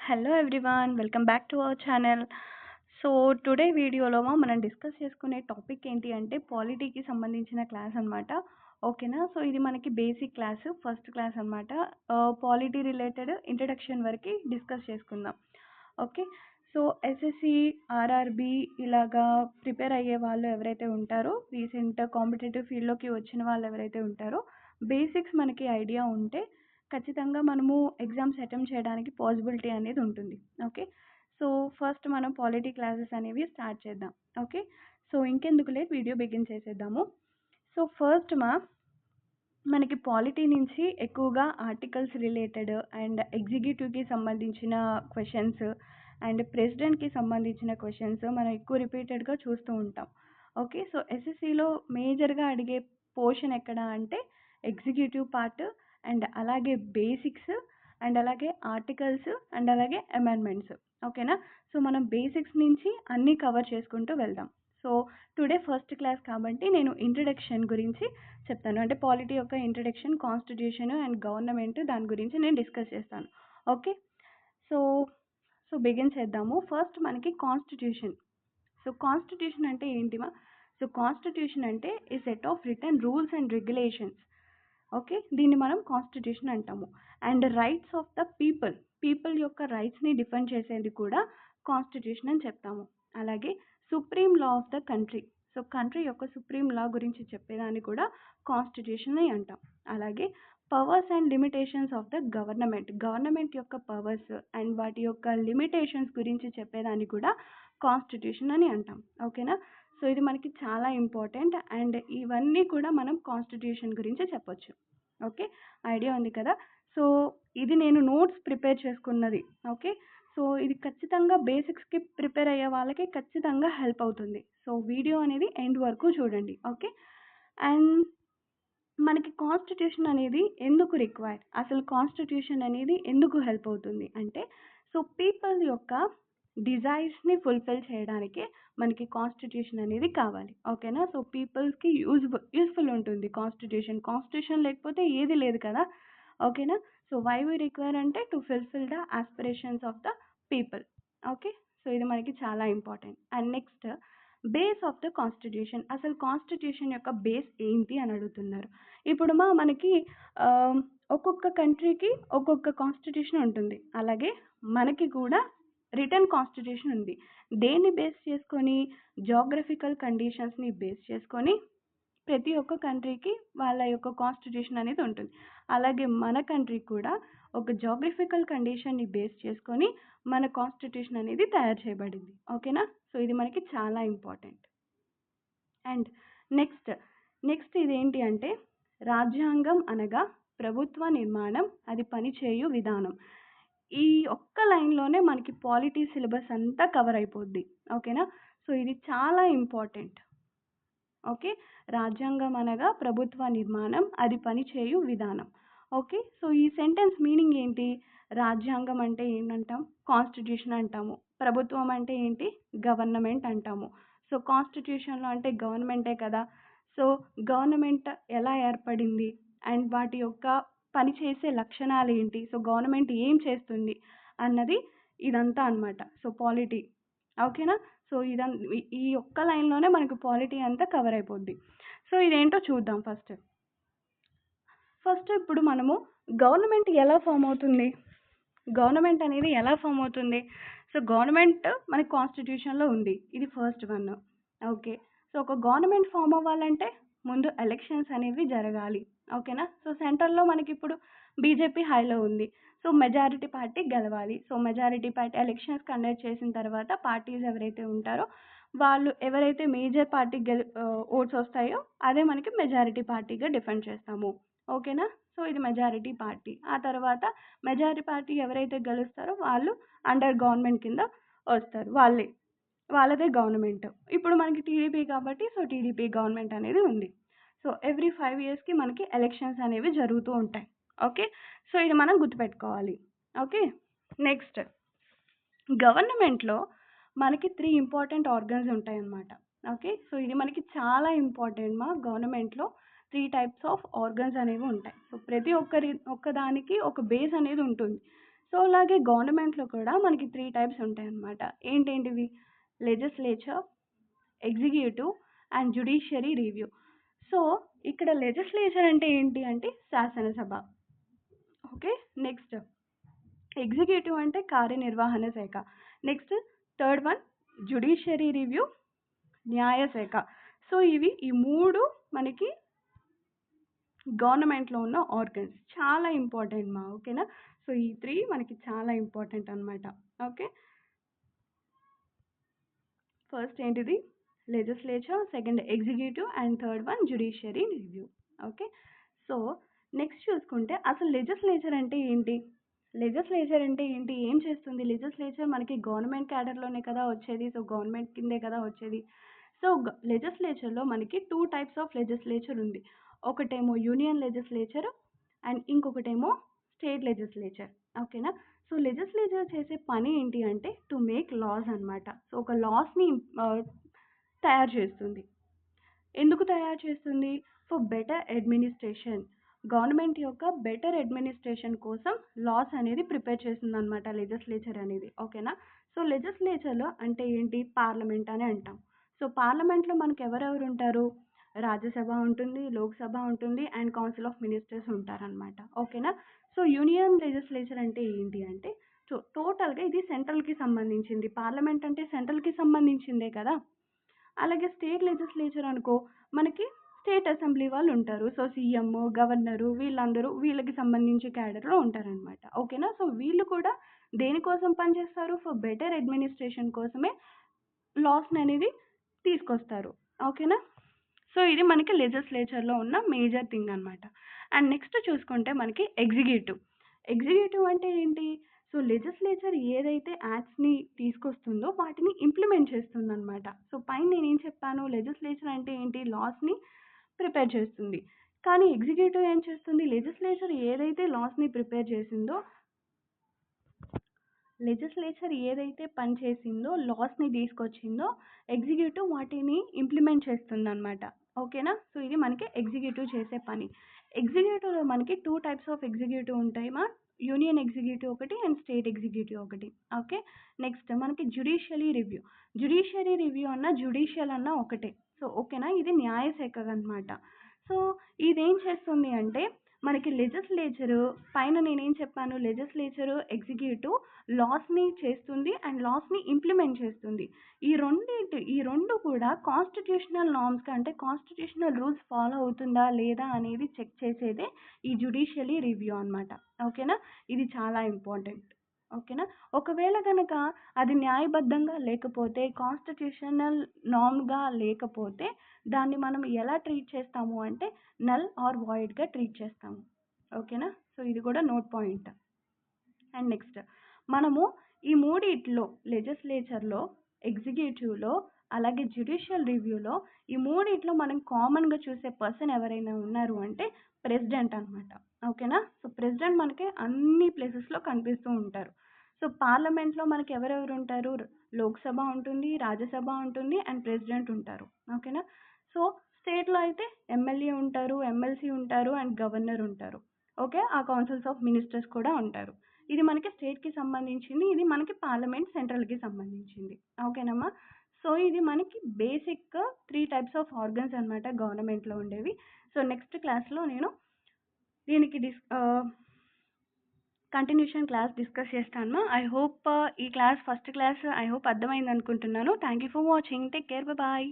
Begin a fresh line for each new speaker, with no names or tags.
Hello everyone, welcome back to our channel. So today వీడియోలో మనం discuss చేసుకునే topic ఏంటి అంటే పాలిటీకి సంబంధించిన క్లాస్ అనమాట. ఓకేనా? సో ఇది మనకి బేసిక్ క్లాస్, ఫస్ట్ క్లాస్ అనమాట. పాలిటీ రిలేటెడ్ ఇంట్రడక్షన్ వరకు డిస్కస్ చేసుకుందాం. ఓకే. సో ఎస్ఎస్సి, ఆర్ఆర్బి ఇలాగా ప్రిపేర్ అయ్యే వాళ్ళు ఎవరైతే ఉంటారో, రీసెంట్ కాంపిటేటివ్ ఫీల్డ్లోకి వచ్చిన వాళ్ళు ఎవరైతే ఉంటారో, బేసిక్స్ మనకి ఐడియా ఉంటే ఖచ్చితంగా మనము ఎగ్జామ్స్ అటెంప్ట్ చేయడానికి పాసిబిలిటీ అనేది ఉంటుంది. ఓకే. సో ఫస్ట్ మనం పాలిటీ క్లాసెస్ అనేవి స్టార్ట్ చేద్దాం. ఓకే. సో ఇంకెందుకు లేట్, వీడియో బిగిన్ చేసేద్దాము. సో ఫస్ట్ మనకి పాలిటీ నుంచి ఎక్కువగా ఆర్టికల్స్ రిలేటెడ్ అండ్ ఎగ్జిక్యూటివ్కి సంబంధించిన క్వశ్చన్స్ అండ్ ప్రెసిడెంట్కి సంబంధించిన క్వశ్చన్స్ మనం ఎక్కువ రిపీటెడ్గా చూస్తూ ఉంటాం. ఓకే. సో ఎస్ఎస్సిలో మేజర్గా అడిగే పోర్షన్ ఎక్కడ అంటే ఎగ్జిక్యూటివ్ పార్ట్ అండ్ అలాగే బేసిక్స్ అండ్ అలాగే ఆర్టికల్స్ అండ్ అలాగే అమెండ్మెంట్స్. ఓకేనా? సో మనం బేసిక్స్ నుంచి అన్నీ కవర్ చేసుకుంటూ వెళ్దాం. సో టుడే ఫస్ట్ క్లాస్ కాబట్టి నేను ఇంట్రడక్షన్ గురించి చెప్తాను. అంటే పాలిటీ యొక్క ఇంట్రడక్షన్, కాన్స్టిట్యూషన్ అండ్ గవర్నమెంట్, దాని గురించి నేను డిస్కస్ చేస్తాను. ఓకే. సో సో బిగిన్ చేద్దాము. ఫస్ట్ మనకి కాన్స్టిట్యూషన్. సో కాన్స్టిట్యూషన్ అంటే ఏంటిమా? సో కాన్స్టిట్యూషన్ అంటే a set of written rules and regulations. Okay. దీన్ని మనం కాన్స్టిట్యూషన్ అంటాము. And rights of the people యొక్క రైట్స్ని డిఫెండ్ చేసేది కూడా కాన్స్టిట్యూషన్ అని చెప్తాము. అలాగే supreme law of the country. So country యొక్క సుప్రీం లా గురించి చెప్పేదాన్ని కూడా కాన్స్టిట్యూషన్ అని అంటాం. అలాగే powers and limitations of the government యొక్క పవర్స్ అండ్ వాటి యొక్క లిమిటేషన్స్ గురించి చెప్పేదాన్ని కూడా కాన్స్టిట్యూషన్ అని అంటాం. ఓకేనా? సో ఇది మనకి చాలా ఇంపార్టెంట్ అండ్ ఇవన్నీ కూడా మనం కాన్స్టిట్యూషన్ గురించి చెప్పొచ్చు. ఓకే. ఐడియా ఉంది కదా? సో ఇది నేను నోట్స్ ప్రిపేర్ చేసుకున్నది. ఓకే. సో ఇది ఖచ్చితంగా బేసిక్స్కి ప్రిపేర్ అయ్యే వాళ్ళకి ఖచ్చితంగా హెల్ప్ అవుతుంది. సో వీడియో అనేది ఎండ్ వరకు చూడండి. ఓకే. అండ్ మనకి కాన్స్టిట్యూషన్ అనేది ఎందుకు రిక్వైర్డ్, అసలు కాన్స్టిట్యూషన్ అనేది ఎందుకు హెల్ప్ అవుతుంది అంటే, సో పీపుల్ యొక్క డిజైర్స్ని ఫుల్ఫిల్ చేయడానికి మనకి కాన్స్టిట్యూషన్ అనేది కావాలి. ఓకేనా? సో పీపుల్స్కి యూస్ఫుల్ ఉంటుంది కాన్స్టిట్యూషన్ లేకపోతే ఏది లేదు కదా. ఓకేనా? సో వై వి రిక్వైర్ అంటే to fulfil the aspirations of the people. Okay. So ఇది మనకి చాలా important. And next base of the constitution. అసలు కాన్స్టిట్యూషన్ యొక్క బేస్ ఏంటి అని అడుగుతున్నారు. ఇప్పుడు మనకి ఒక్కొక్క కంట్రీకి ఒక్కొక్క కాన్స్టిట్యూషన్ ఉంటుంది. అలాగే మనకి కూడా రిటర్న్ కాన్స్టిట్యూషన్ ఉంది. దేన్ని బేస్ చేసుకొని? జాగ్రఫికల్ కండిషన్స్ని బేస్ చేసుకొని ప్రతి ఒక్క కంట్రీకి వాళ్ళ యొక్క కాన్స్టిట్యూషన్ అనేది ఉంటుంది. అలాగే మన కంట్రీ కూడా ఒక జాగ్రఫికల్ కండిషన్ని బేస్ చేసుకొని మన కాన్స్టిట్యూషన్ అనేది తయారు చేయబడింది. ఓకేనా? సో ఇది మనకి చాలా ఇంపార్టెంట్. అండ్ నెక్స్ట్ ఇదేంటి అంటే రాజ్యాంగం అనగా ప్రభుత్వ నిర్మాణం, అది పనిచేయు విధానం. ఈ ఒక్క లైన్లోనే మనకి పాలిటీ సిలబస్ అంతా కవర్ అయిపోద్ది. ఓకేనా? సో ఇది చాలా ఇంపార్టెంట్. ఓకే. రాజ్యాంగం అనగా ప్రభుత్వ నిర్మాణం, అది పనిచేయు విధానం. ఓకే. సో ఈ సెంటెన్స్ మీనింగ్ ఏంటి? రాజ్యాంగం అంటే ఏంటంటాం? కాన్స్టిట్యూషన్ అంటాము. ప్రభుత్వం అంటే ఏంటి? గవర్నమెంట్ అంటాము. సో కాన్స్టిట్యూషన్లో అంటే గవర్నమెంటే కదా. సో గవర్నమెంట్ ఎలా ఏర్పడింది అండ్ వాటి యొక్క పనిచేసే లక్షణాలు ఏంటి, సో గవర్నమెంట్ ఏం చేస్తుంది అన్నది ఇదంతా అనమాట. So polity. ఓకేనా? సో ఈ ఒక్క లైన్లోనే మనకు పాలిటీ అంతా కవర్ అయిపోద్ది. సో ఇదేంటో చూద్దాం. ఫస్ట్ ఇప్పుడు మనము గవర్నమెంట్ ఎలా ఫామ్ అవుతుంది? గవర్నమెంట్ అనేది ఎలా ఫామ్ అవుతుంది? సో గవర్నమెంట్ మనకి కాన్స్టిట్యూషన్లో ఉంది. ఇది ఫస్ట్ వన్. ఓకే. సో ఒక గవర్నమెంట్ ఫామ్ అవ్వాలంటే ముందు ఎలక్షన్స్ అనేవి జరగాలి. ఓకేనా? సో సెంట్రల్లో మనకి ఇప్పుడు బీజేపీ హైలో ఉంది. సో మెజారిటీ పార్టీ గెలవాలి. So majority party elections conduct చేసిన తర్వాత పార్టీస్ ఎవరైతే ఉంటారో వాళ్ళు ఎవరైతే మేజర్ పార్టీ ఓట్స్ వస్తాయో అదే మనకి మెజారిటీ పార్టీగా డిఫెండ్ చేస్తాము. ఓకేనా? సో ఇది మెజారిటీ పార్టీ. ఆ తర్వాత మెజారిటీ పార్టీ ఎవరైతే గెలుస్తారో వాళ్ళు అండర్ గవర్నమెంట్ కింద వస్తారు. వాళ్ళదే గవర్నమెంట్. ఇప్పుడు మనకి టీడీపీ కాబట్టి సో టీడీపీ గవర్నమెంట్ అనేది ఉంది. సో ఎవ్రీ 5 yearsకి మనకి ఎలక్షన్స్ అనేవి జరుగుతూ ఉంటాయి. ఓకే. సో ఇది మనం గుర్తుపెట్టుకోవాలి. ఓకే. నెక్స్ట్ గవర్నమెంట్లో మనకి 3 ఇంపార్టెంట్ ఆర్గన్స్ ఉంటాయన్నమాట. ఓకే. సో ఇది మనకి చాలా ఇంపార్టెంట్. గవర్నమెంట్లో 3 types ఆఫ్ ఆర్గన్స్ అనేవి ఉంటాయి. సో ప్రతి ఒక్కదానికి ఒక బేస్ అనేది ఉంటుంది. సో అలాగే గవర్నమెంట్లో కూడా మనకి 3 టైప్స్ ఉంటాయన్నమాట. ఏంటేంటివి? Legislature, executive and judiciary review. So ఇక్కడ లెజిస్లేచర్ అంటే ఏంటి అంటే శాసనసభ. ఓకే. నెక్స్ట్ ఎగ్జిక్యూటివ్ అంటే కార్యనిర్వహణ శాఖ. Next third one judiciary review, న్యాయశాఖ. సో ఇవి ఈ 3 మనకి గవర్నమెంట్లో ఉన్న ఆర్గన్స్. చాలా ఇంపార్టెంట్ మా. ఓకేనా. సో ఈ 3 మనకి చాలా ఇంపార్టెంట్ అనమాట. ఓకే. ఫస్ట్ ఏంటిది? Legislature, second executive and third one judiciary review. Okay. So next చూసుకుంటే అసలు లెజిస్లేచర్ అంటే ఏంటి? లెజిస్లేచర్ అంటే ఏంటి? ఏం చేస్తుంది? లెజిస్లేచర్ మనకి గవర్నమెంట్ క్యాడర్లోనే కదా వచ్చేది. సో గవర్నమెంట్ కిందే కదా వచ్చేది. సో లెజిస్లేచర్లో మనకి 2 టైప్స్ ఆఫ్ లెజిస్లేచర్ ఉంది. ఒకటేమో యూనియన్ లెజిస్లేచర్ అండ్ ఇంకొకటేమో స్టేట్ లెజిస్లేచర్. ఓకేనా. సో లెజిస్లేచర్ చేసే పని ఏంటి అంటే టు మేక్ లాస్ అనమాట. సో ఒక లాస్ని తయారు చేస్తుంది. ఎందుకు తయారు చేస్తుంది? For better administration. గవర్నమెంట్ యొక్క బెటర్ అడ్మినిస్ట్రేషన్ కోసం లాస్ అనేది ప్రిపేర్ చేస్తుంది అనమాట లెజిస్లేచర్ అనేది. ఓకేనా. సో లెజిస్లేచర్లో అంటే ఏంటి? పార్లమెంట్ అని అంటాం. సో పార్లమెంట్లో మనకి ఎవరెవరు ఉంటారు? రాజ్యసభ ఉంటుంది, లోక్సభ ఉంటుంది అండ్ కౌన్సిల్ ఆఫ్ మినిస్టర్స్ ఉంటారనమాట. ఓకేనా. సో యూనియన్ లెజిస్లేచర్ అంటే ఏంటి అంటే టోటల్గా ఇది సెంట్రల్కి సంబంధించింది. పార్లమెంట్ అంటే సెంట్రల్కి సంబంధించిందే కదా. అలాగే స్టేట్ లెజిస్లేచర్ అనుకో మనకి స్టేట్ అసెంబ్లీ వాళ్ళు ఉంటారు. సో సీఎం, గవర్నరు వీళ్ళందరూ వీళ్ళకి సంబంధించి క్యాడర్లో ఉంటారనమాట. ఓకేనా. సో వీళ్ళు కూడా దేనికోసం పనిచేస్తారు? ఫర్ బెటర్ అడ్మినిస్ట్రేషన్ కోసమే లాస్ని అనేది తీసుకొస్తారు. ఓకేనా. సో ఇది మనకి లెజిస్లేచర్లో ఉన్న మేజర్ థింగ్ అనమాట. అండ్ నెక్స్ట్ చూసుకుంటే మనకి ఎగ్జిక్యూటివ్. ఎగ్జిక్యూటివ్ అంటే ఏంటి? సో లెజిస్లేచర్ ఏదైతే యాక్ట్స్ని తీసుకొస్తుందో వాటిని ఇంప్లిమెంట్ చేస్తుంది అనమాట. సో పైన నేనేం చెప్పాను? లెజిస్లేచర్ అంటే ఏంటి? లాస్ని ప్రిపేర్ చేస్తుంది. కానీ ఎగ్జిక్యూటివ్ ఏం చేస్తుంది? లెజిస్లేచర్ ఏదైతే లాస్ని ప్రిపేర్ చేసిందో లెజిస్లేచర్ ఏదైతే పని చేసిందో లాస్ని తీసుకొచ్చిందో ఎగ్జిక్యూటివ్ వాటిని ఇంప్లిమెంట్ చేస్తుందన్నమాట. ఓకేనా. సో ఇది మనకి ఎగ్జిక్యూటివ్ చేసే పని. ఎగ్జిక్యూటివ్లో మనకి 2 టైప్స్ ఆఫ్ ఎగ్జిక్యూటివ్ ఉంటాయి మా. యూనియన్ ఎగ్జిక్యూటివ్ ఒకటి అండ్ స్టేట్ ఎగ్జిక్యూటివ్ ఒకటి. ఓకే. నెక్స్ట్ మనకి జ్యుడిషియరీ రివ్యూ. జ్యుడిషియరీ రివ్యూ అన్న జ్యుడిషియల్ అన్న ఒకటే. సో ఓకేనా. ఇది న్యాయశాఖ అనమాట. సో ఇదేం చేస్తుంది అంటే మనకి లెజిస్లేచరు పైన నేనేం చెప్పాను? లెజిస్లేచరు, ఎగ్జిక్యూటివ్ లాస్ని చేస్తుంది అండ్ లాస్ని ఇంప్లిమెంట్ చేస్తుంది. ఈ రెండు కూడా కాన్స్టిట్యూషనల్ నార్మ్స్ అంటే కాన్స్టిట్యూషనల్ రూల్స్ ఫాలో అవుతుందా లేదా అనేది చెక్ చేసేదే ఈ జ్యుడిషియరీ రివ్యూ అనమాట. ఓకేనా. ఇది చాలా ఇంపార్టెంట్. ఓకేనా. ఒకవేళ కనుక అది న్యాయబద్ధంగా లేకపోతే కాన్స్టిట్యూషనల్ నార్మ్గా లేకపోతే దాన్ని మనం ఎలా ట్రీట్ చేస్తాము అంటే నల్ ఆర్ వాయిడ్గా ట్రీట్ చేస్తాము. ఓకేనా. సో ఇది కూడా నోట్ పాయింట్. అండ్ నెక్స్ట్ మనము ఈ మూడిట్లో లెజిస్లేచర్లో, ఎగ్జిక్యూటివ్లో అలాగే జ్యుడిషియల్ రివ్యూలో ఈ మూడిట్లో మనం కామన్గా చూసే పర్సన్ ఎవరైనా ఉన్నారు అంటే ప్రెసిడెంట్ అనమాట. ఓకేనా. సో ప్రెసిడెంట్ మనకి అన్ని ప్లేసెస్లో కనిపిస్తూ ఉంటారు. సో పార్లమెంట్లో మనకి ఎవరెవరు ఉంటారు? లోక్సభ ఉంటుంది, రాజ్యసభ ఉంటుంది అండ్ ప్రెసిడెంట్ ఉంటారు. ఓకేనా. సో స్టేట్లో అయితే ఎమ్మెల్యే ఉంటారు, ఎమ్మెల్సీ ఉంటారు అండ్ గవర్నర్ ఉంటారు. ఓకే. ఆ కౌన్సిల్స్ ఆఫ్ మినిస్టర్స్ కూడా ఉంటారు. ఇది మనకి స్టేట్కి సంబంధించింది. ఇది మనకి పార్లమెంట్ సెంట్రల్కి సంబంధించింది. ఓకేనమ్మా. సో ఇది మనకి బేసిక్గా 3 టైప్స్ ఆఫ్ ఆర్గన్స్ అనమాట గవర్నమెంట్లో ఉండేవి. సో నెక్స్ట్ క్లాస్లో నేను దీనికి కంటిన్యూషన్ క్లాస్ డిస్కస్ చేస్తాను. ఐ హోప్ ఈ class first class I hope అర్థమైంది అనుకుంటున్నాను. Thank you for watching. Take care. Bye.